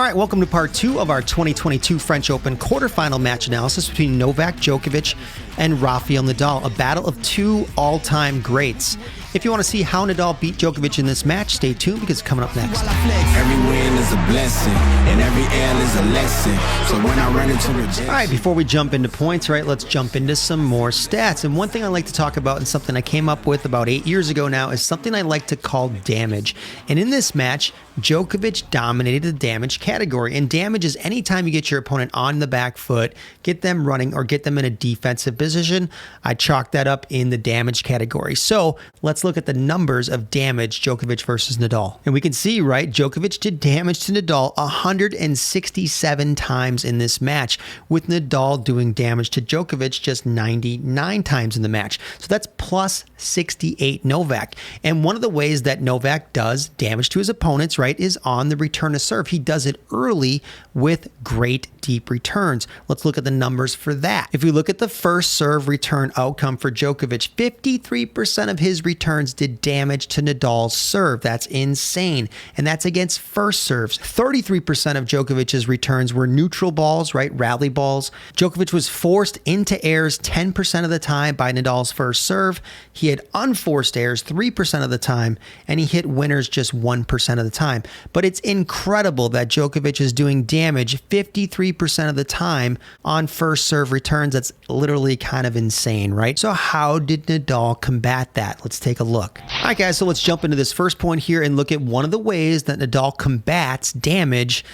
All right, welcome to part 2 of our 2022 French Open quarterfinal match analysis between Novak Djokovic and Rafael Nadal, a battle of two all-time greats. If you want to see how Nadal beat Djokovic in this match, stay tuned because it's coming up next. Every win is a blessing, and every L is a lesson. So when I run into rejection... All right, before we jump into points, right, let's jump into some more stats. And one thing I like to talk about, and something I came up with about 8 years ago now, is something I like to call damage. And in this match, Djokovic dominated the damage category. And damage is anytime you get your opponent on the back foot, get them running, or get them in a defensive position. I chalk that up in the damage category. So let's look at the numbers of damage Djokovic versus Nadal. And we can see, right, Djokovic did damage to Nadal 167 times in this match, with Nadal doing damage to Djokovic just 99 times in the match. So that's plus 68 Novak. And one of the ways that Novak does damage to his opponents, right, is on the return to serve. He does it early with great deep returns. Let's look at the numbers for that. If we look at the first serve return outcome for Djokovic, 53% of his returns did damage to Nadal's serve. That's insane. And that's against first serves. 33% of Djokovic's returns were neutral balls, right? Rally balls. Djokovic was forced into airs 10% of the time by Nadal's first serve. He had unforced airs 3% of the time, and he hit winners just 1% of the time. But it's incredible that Djokovic is doing damage 53% of the time on first serve returns. That's literally kind of insane, right? So how did Nadal combat that? Let's take a look. All right, guys, so let's jump into this first point here and look at one of the ways that Nadal combats damage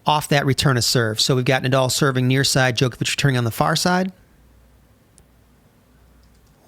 off that return of serve. So we've got Nadal serving near side, Djokovic returning on the far side.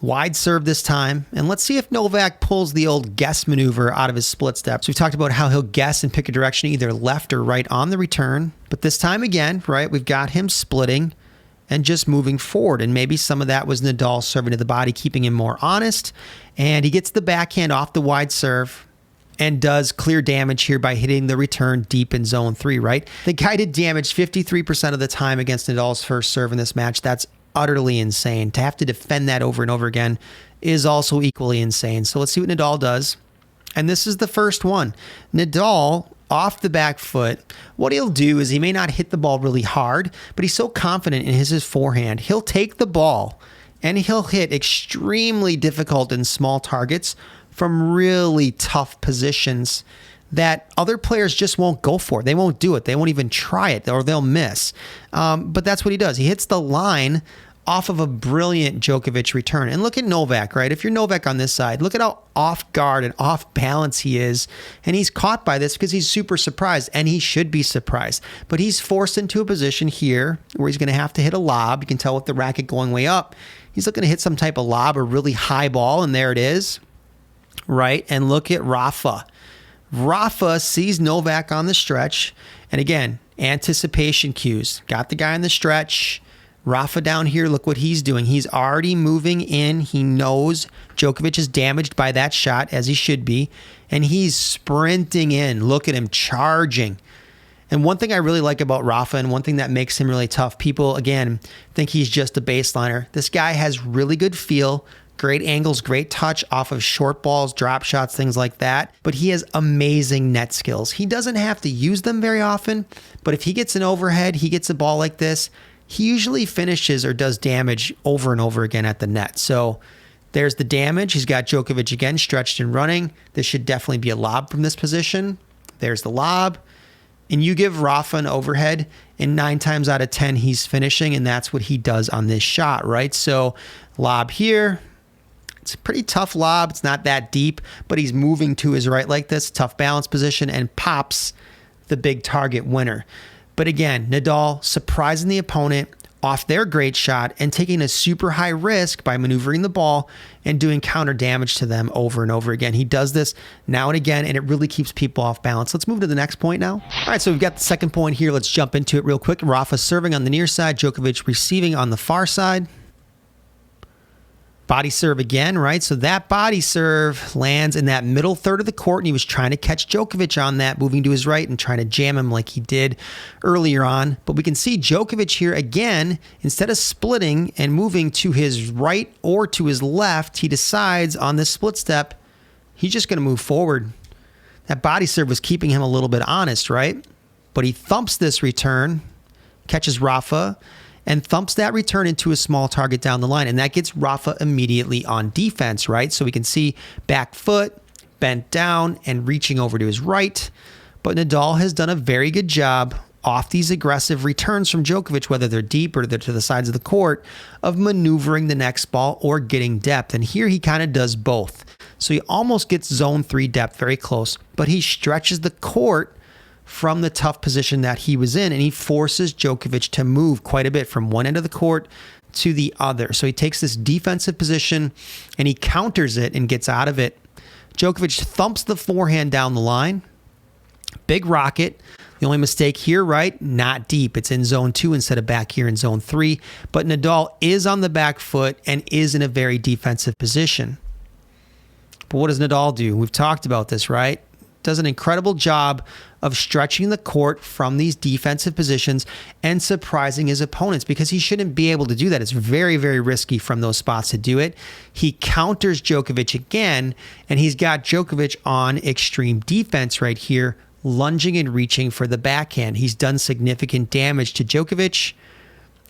Wide serve this time. And let's see if Novak pulls the old guess maneuver out of his split step. So we've talked about how he'll guess and pick a direction either left or right on the return. But this time again, right, we've got him splitting and just moving forward. And maybe some of that was Nadal serving to the body, keeping him more honest. And he gets the backhand off the wide serve and does clear damage here by hitting the return deep in zone 3, right? The guy did damage 53% of the time against Nadal's first serve in this match. That's utterly insane. To have to defend that over and over again is also equally insane. So let's see what Nadal does. And this is the first one. Nadal off the back foot. What he'll do is he may not hit the ball really hard, but he's so confident in his forehand. He'll take the ball and he'll hit extremely difficult and small targets from really tough positions that other players just won't go for. They won't do it. They won't even try it, or they'll miss. But that's what he does. He hits the line off of a brilliant Djokovic return. And look at Novak, right? If you're Novak on this side, look at how off guard and off balance he is. And he's caught by this because he's super surprised, and he should be surprised. But he's forced into a position here where he's going to have to hit a lob. You can tell with the racket going way up, he's looking to hit some type of lob or really high ball, and there it is, right? And look at Rafa. Rafa sees Novak on the stretch. And again, anticipation cues. Got the guy on the stretch. Rafa down here, look what he's doing. He's already moving in. He knows Djokovic is damaged by that shot, as he should be. And he's sprinting in. Look at him charging. And one thing I really like about Rafa, and one thing that makes him really tough, people, again, think he's just a baseliner. This guy has really good feel, great angles, great touch off of short balls, drop shots, things like that. But he has amazing net skills. He doesn't have to use them very often, but if he gets an overhead, he gets a ball like this, he usually finishes or does damage over and over again at the net. So there's the damage. He's got Djokovic again stretched and running. This should definitely be a lob from this position. There's the lob. And you give Rafa an overhead, and 9 times out of 10, he's finishing, and that's what he does on this shot, right? So lob here. It's a pretty tough lob. It's not that deep, but he's moving to his right like this, tough balance position, and pops the big target winner. But again, Nadal surprising the opponent off their great shot and taking a super high risk by maneuvering the ball and doing counter damage to them over and over again. He does this now and again, and it really keeps people off balance. Let's move to the next point now. All right, so we've got the second point here. Let's jump into it real quick. Rafa serving on the near side, Djokovic receiving on the far side. Body serve again, right? So that body serve lands in that middle third of the court, and he was trying to catch Djokovic on that, moving to his right and trying to jam him like he did earlier on. But we can see Djokovic here again, instead of splitting and moving to his right or to his left, he decides on this split step, he's just going to move forward. That body serve was keeping him a little bit honest, right? but he thumps this return, catches Rafa, and thumps that return into a small target down the line. And that gets Rafa immediately on defense, right? So we can see back foot, bent down, and reaching over to his right. But Nadal has done a very good job off these aggressive returns from Djokovic, whether they're deep or they're to the sides of the court, of maneuvering the next ball or getting depth. And here he kind of does both. So he almost gets zone 3 depth very close, but he stretches the court from the tough position that he was in, and he forces Djokovic to move quite a bit from one end of the court to the other. So he takes this defensive position and he counters it and gets out of it. Djokovic thumps the forehand down the line. Big rocket. The only mistake here, right? Not deep. It's in zone 2 instead of back here in zone 3. But Nadal is on the back foot and is in a very defensive position. But what does Nadal do? We've talked about this, right? Does an incredible job of stretching the court from these defensive positions and surprising his opponents, because he shouldn't be able to do that. It's very, very risky from those spots to do it. He counters Djokovic again, and he's got Djokovic on extreme defense right here, lunging and reaching for the backhand. He's done significant damage to Djokovic,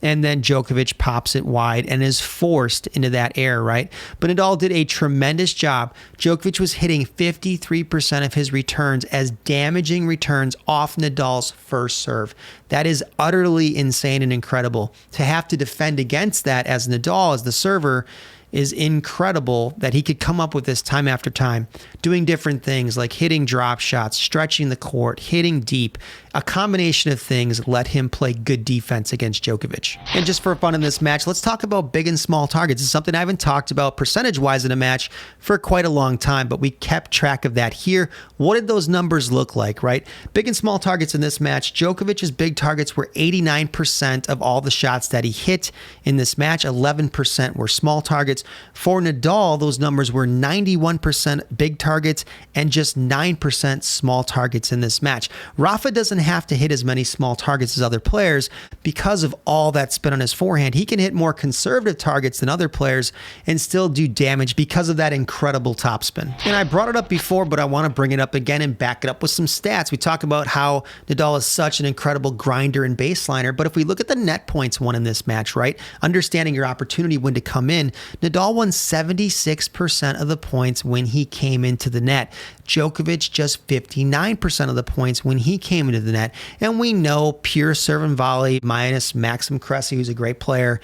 and then Djokovic pops it wide and is forced into that error, right? But Nadal did a tremendous job. Djokovic was hitting 53% of his returns as damaging returns off Nadal's first serve. That is utterly insane and incredible. To have to defend against that as Nadal, as the server, is incredible that he could come up with this time after time, doing different things like hitting drop shots, stretching the court, hitting deep. A combination of things let him play good defense against Djokovic. And just for fun in this match, let's talk about big and small targets. It's something I haven't talked about percentage-wise in a match for quite a long time, but we kept track of that here. What did those numbers look like, right? Big and small targets in this match. Djokovic's big targets were 89% of all the shots that he hit in this match. 11% were small targets. For Nadal, those numbers were 91% big targets and just 9% small targets in this match. Rafa doesn't have to hit as many small targets as other players because of all that spin on his forehand. He can hit more conservative targets than other players and still do damage because of that incredible topspin. And I brought it up before, but I want to bring it up again and back it up with some stats. We talk about how Nadal is such an incredible grinder and baseliner, but if we look at the net points won in this match, right? Understanding your opportunity when to come in, Nadal won 76% of the points when he came into the net. Djokovic just 59% of the points when he came into the net. And we know pure serve and volley minus Maxim Cressy, who's a great player,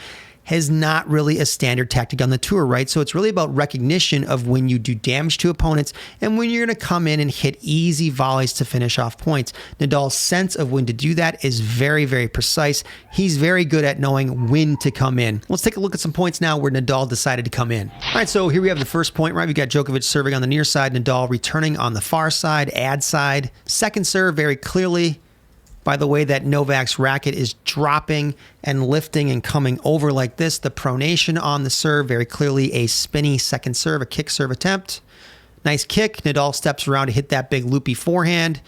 is not really a standard tactic on the tour, right? So it's really about recognition of when you do damage to opponents and when you're going to come in and hit easy volleys to finish off points. Nadal's sense of when to do that is very, very precise. He's very good at knowing when to come in. Let's take a look at some points now where Nadal decided to come in. All right, so here we have the first point, right? We got Djokovic serving on the near side, Nadal returning on the far side, ad side. Second serve very clearly by the way that Novak's racket is dropping and lifting and coming over like this. The pronation on the serve, very clearly a spinny second serve, a kick serve attempt. Nice kick. Nadal steps around to hit that big loopy forehand.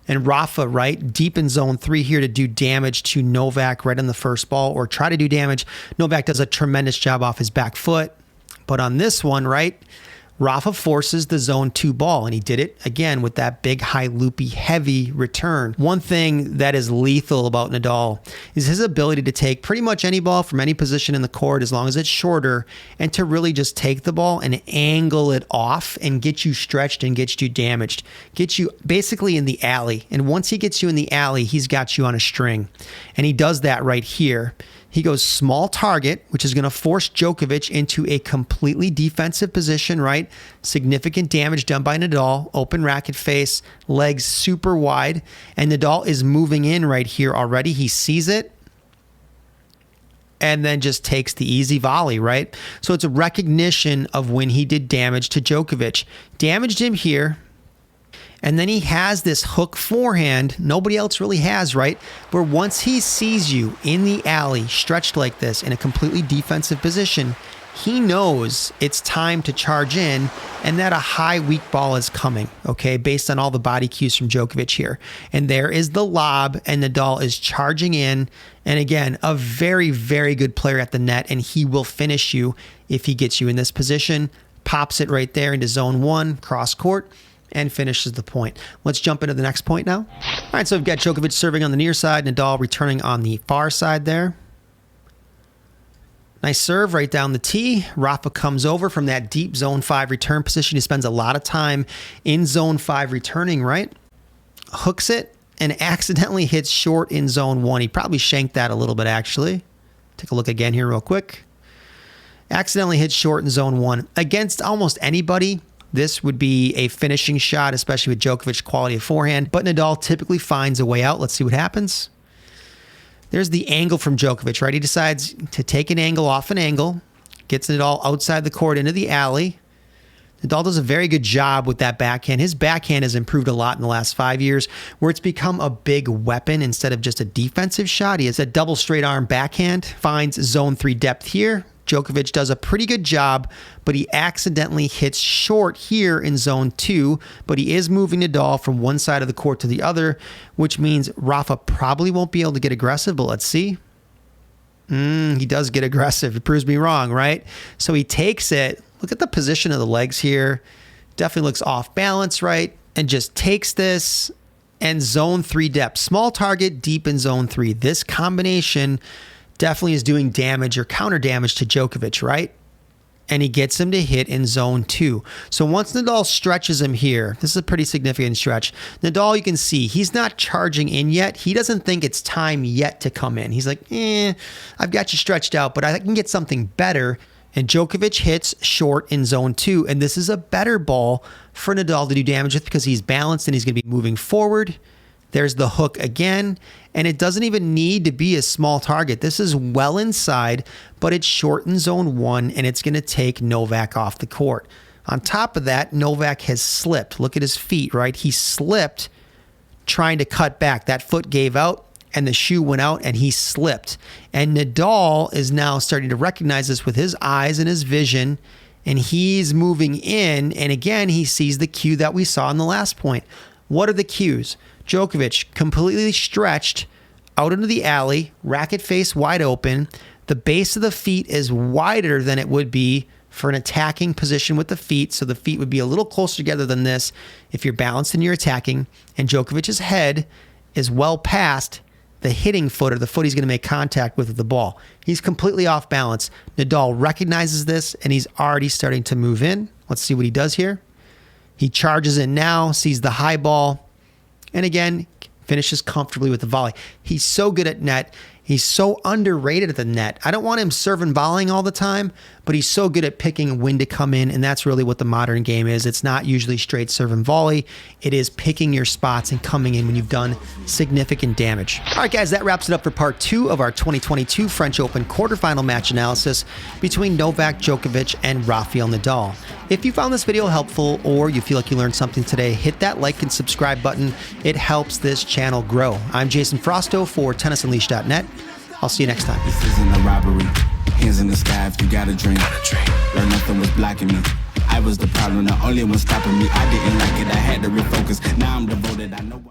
And Rafa, right, deep in zone 3 here to do damage to Novak right on the first ball, or try to do damage. Novak does a tremendous job off his back foot. But on this one, right, Rafa forces the zone 2 ball, and he did it again with that big, high, loopy, heavy return. One thing that is lethal about Nadal is his ability to take pretty much any ball from any position in the court, as long as it's shorter, and to really just take the ball and angle it off and get you stretched and get you damaged. Get you basically in the alley. And once he gets you in the alley, he's got you on a string. And he does that right here. He goes small target, which is going to force Djokovic into a completely defensive position, right? Significant damage done by Nadal. Open racket face, legs super wide. And Nadal is moving in right here already. He sees it and then just takes the easy volley, right? So it's a recognition of when he did damage to Djokovic. Damaged him here. And then he has this hook forehand nobody else really has, right? Where once he sees you in the alley, stretched like this in a completely defensive position, he knows it's time to charge in and that a high weak ball is coming, okay, based on all the body cues from Djokovic here. And there is the lob, and Nadal is charging in. And again, a very, very good player at the net, and he will finish you if he gets you in this position. Pops it right there into zone 1, cross court. and finishes the point. Let's jump into the next point now. All right, so we've got Djokovic serving on the near side, Nadal returning on the far side there. Nice serve right down the tee. Rafa comes over from that deep zone 5 return position. He spends a lot of time in zone 5 returning, right? Hooks it and accidentally hits short in zone 1. He probably shanked that a little bit, actually. Take a look again here real quick. Accidentally hits short in zone 1. Against almost anybody, this would be a finishing shot, especially with Djokovic's quality of forehand. But Nadal typically finds a way out. Let's see what happens. There's the angle from Djokovic, right? He decides to take an angle off an angle, gets Nadal outside the court into the alley. Nadal does a very good job with that backhand. His backhand has improved a lot in the last 5 years, where it's become a big weapon instead of just a defensive shot. He has a double straight arm backhand, finds zone 3 depth here. Djokovic does a pretty good job, but he accidentally hits short here in zone 2, but he is moving Nadal from one side of the court to the other, which means Rafa probably won't be able to get aggressive, but let's see. He does get aggressive. It proves me wrong, right? So he takes it. Look at the position of the legs here. Definitely looks off balance, right? And just takes this and zone 3 depth. Small target, deep in zone 3. This combination definitely is doing damage or counter damage to Djokovic, right? And he gets him to hit in zone 2. So once Nadal stretches him here, this is a pretty significant stretch. Nadal, you can see, he's not charging in yet. He doesn't think it's time yet to come in. He's like, I've got you stretched out, but I can get something better. And Djokovic hits short in zone 2. And this is a better ball for Nadal to do damage with because he's balanced and he's going to be moving forward. There's the hook again, and it doesn't even need to be a small target. This is well inside, but it's short in zone 1, and it's going to take Novak off the court. On top of that, Novak has slipped. Look at his feet, right? He slipped trying to cut back. That foot gave out, and the shoe went out, and he slipped. And Nadal is now starting to recognize this with his eyes and his vision, and he's moving in, and again, he sees the cue that we saw in the last point. What are the cues? Djokovic completely stretched out into the alley, racket face wide open. The base of the feet is wider than it would be for an attacking position with the feet. So the feet would be a little closer together than this if you're balanced and you're attacking. And Djokovic's head is well past the hitting foot or the foot he's going to make contact with the ball. He's completely off balance. Nadal recognizes this and he's already starting to move in. Let's see what he does here. He charges in now, sees the high ball, and again, finishes comfortably with the volley. He's so good at net. He's so underrated at the net. I don't want him serving volleying all the time, but he's so good at picking when to come in, and that's really what the modern game is. It's not usually straight serve and volley. It is picking your spots and coming in when you've done significant damage. All right, guys, that wraps it up for part 2 of our 2022 French Open quarterfinal match analysis between Novak Djokovic and Rafael Nadal. If you found this video helpful or you feel like you learned something today, hit that like and subscribe button. It helps this channel grow. I'm Jason Frausto for TennisUnleashed.net. I'll see you next time. This isn't a robbery. Hands in the sky if you got a dream. Learn nothing was blocking me. I was the problem, the only one stopping me. I didn't like it, I had to refocus. Now I'm devoted, I know.